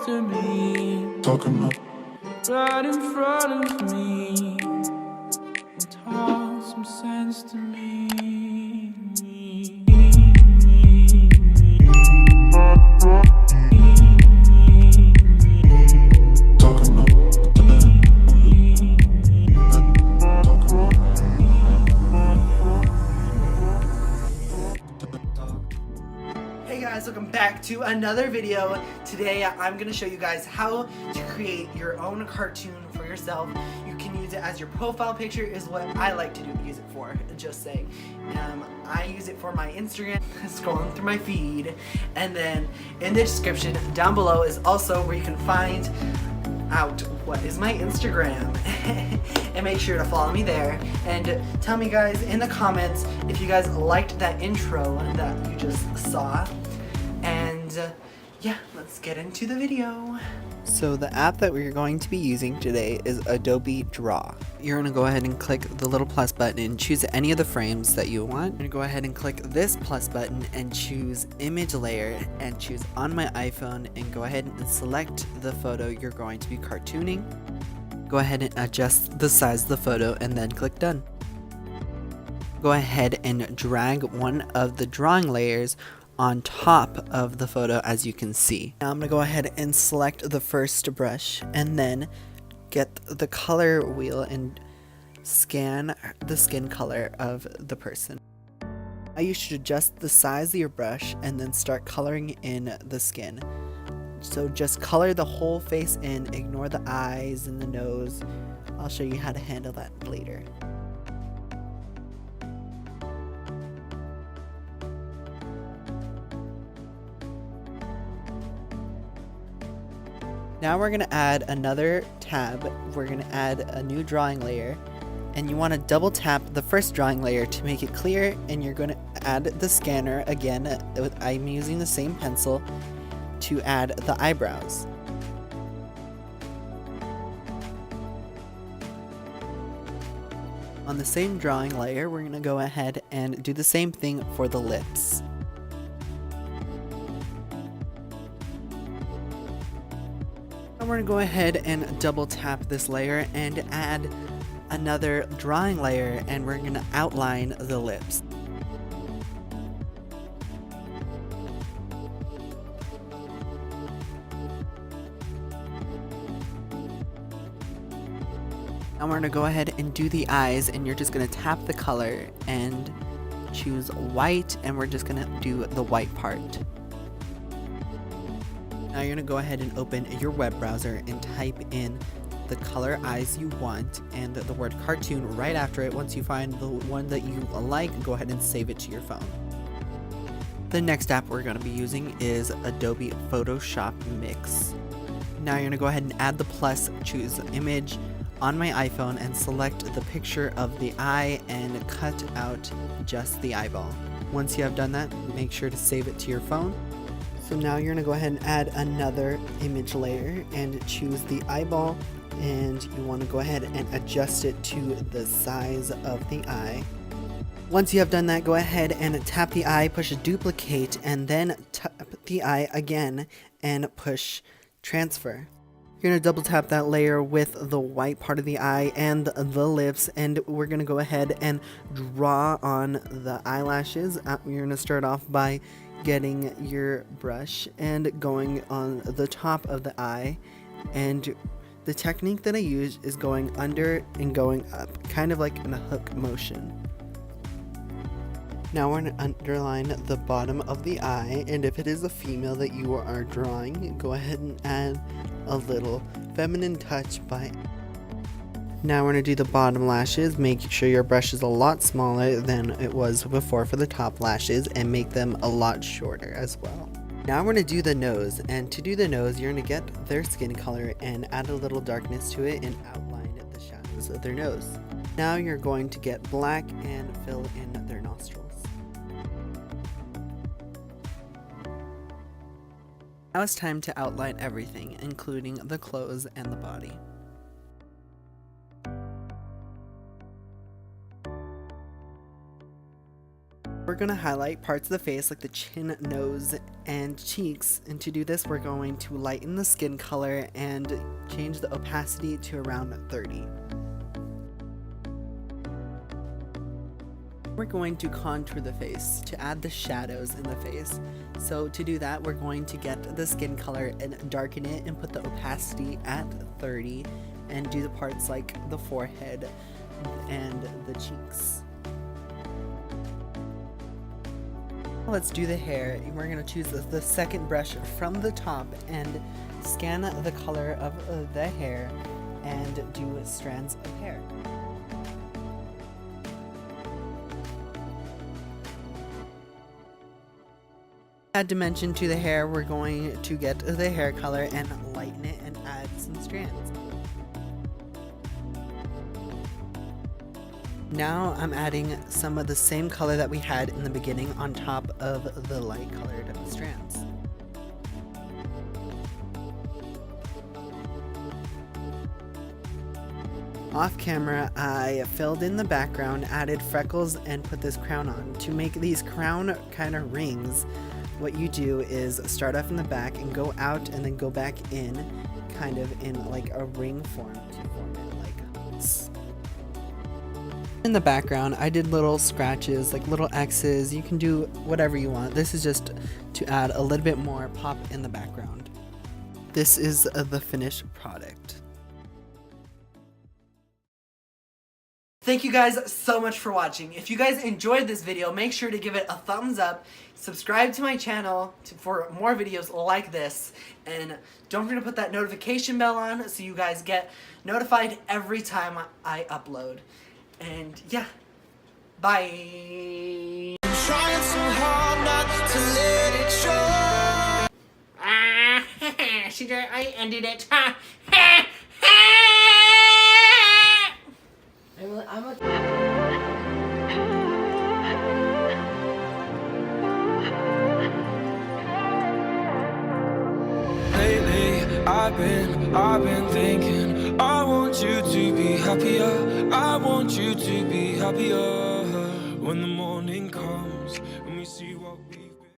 to me, Talking up. right in front of me, and talk some sense to me. Talking up. Hey guys, welcome back to another video. Today I'm going to show you guys how to create your own cartoon for yourself. You can use it as your profile picture is what I like to use it for, just saying. I use it for my Instagram, scrolling through my feed, and then in the description down below is also where you can find out what is my Instagram and make sure to follow me there and tell me guys in the comments if you guys liked that intro that you just saw, and yeah, let's get into the video. So the app that we're going to be using today is Adobe Draw. You're going to go ahead and click the little plus button and choose any of the frames that you want. You're going to go ahead and click this plus button and choose image layer and choose on my iPhone and go ahead and select the photo you're going to be cartooning. Go ahead and adjust the size of the photo and then click done. Go ahead and drag one of the drawing layers on top of the photo, as you can see. Now I'm going to go ahead and select the first brush and then get the color wheel and scan the skin color of the person. Now you should adjust the size of your brush and then start coloring in the skin. So just color the whole face in, ignore the eyes and the nose. I'll show you how to handle that later. Now we're going to add another tab. We're going to add a new drawing layer, and you want to double tap the first drawing layer to make it clear, and you're going to add the scanner again. I'm using the same pencil to add the eyebrows. On the same drawing layer, we're going to go ahead and do the same thing for the lips. We're going to go ahead and double tap this layer and add another drawing layer, and we're going to outline the lips. Now we're going to go ahead and do the eyes, and you're just going to tap the color and choose white, and we're just going to do the white part. Now you're going to go ahead and open your web browser and type in the color eyes you want and the word cartoon right after it. Once you find the one that you like, go ahead and save it to your phone. The next app we're going to be using is Adobe Photoshop Mix. Now you're going to go ahead and add the plus, choose image on my iPhone and select the picture of the eye and cut out just the eyeball. Once you have done that, make sure to save it to your phone. So now you're going to go ahead and add another image layer and choose the eyeball, and you want to go ahead and adjust it to the size of the eye. Once you have done that, go ahead and tap the eye, push duplicate, and then tap the eye again and push transfer. You're going to double tap that layer with the white part of the eye and the lips, and we're going to go ahead and draw on the eyelashes. You're going to start off by getting your brush and going on the top of the eye, and the technique that I use is going under and going up, kind of like in a hook motion. Now we're going to underline the bottom of the eye, and if it is a female that you are drawing, go ahead and add a little feminine touch by. Now we're going to do the bottom lashes. Make sure your brush is a lot smaller than it was before for the top lashes, and make them a lot shorter as well. Now we're going to do the nose, and to do the nose you're going to get their skin color and add a little darkness to it and outline the shadows of their nose. Now you're going to get black and fill in their nostrils. Now it's time to outline everything, including the clothes and the body. We're going to highlight parts of the face like the chin, nose, and cheeks. And to do this, we're going to lighten the skin color and change the opacity to around 30. We're going to contour the face to add the shadows in the face. So to do that, we're going to get the skin color and darken it and put the opacity at 30 and do the parts like the forehead and the cheeks. Let's do the hair. We're going to choose the second brush from the top and scan the color of the hair and do strands of hair. Add dimension to the hair. We're going to get the hair color and lighten it and add some strands. Now I'm adding some of the same color that we had in the beginning on top of the light colored strands. Off camera, I filled in the background, added freckles, and put this crown on. To make these crown kind of rings, what you do is start off in the back and go out and then go back in, kind of in like a ring form to form it like this. In the background, I did little scratches, like little X's. You can do whatever you want. This is just to add a little bit more pop in the background. This is the finished product. Thank you guys so much for watching. If you guys enjoyed this video, make sure to give it a thumbs up, subscribe to my channel for more videos like this, and don't forget to put that notification bell on so you guys get notified every time I upload. And yeah, bye. I'm trying so hard not to let it show. I ended it. Lately, I've been thinking, I want you to be happier. I want you to be happier. When the morning comes and we see what we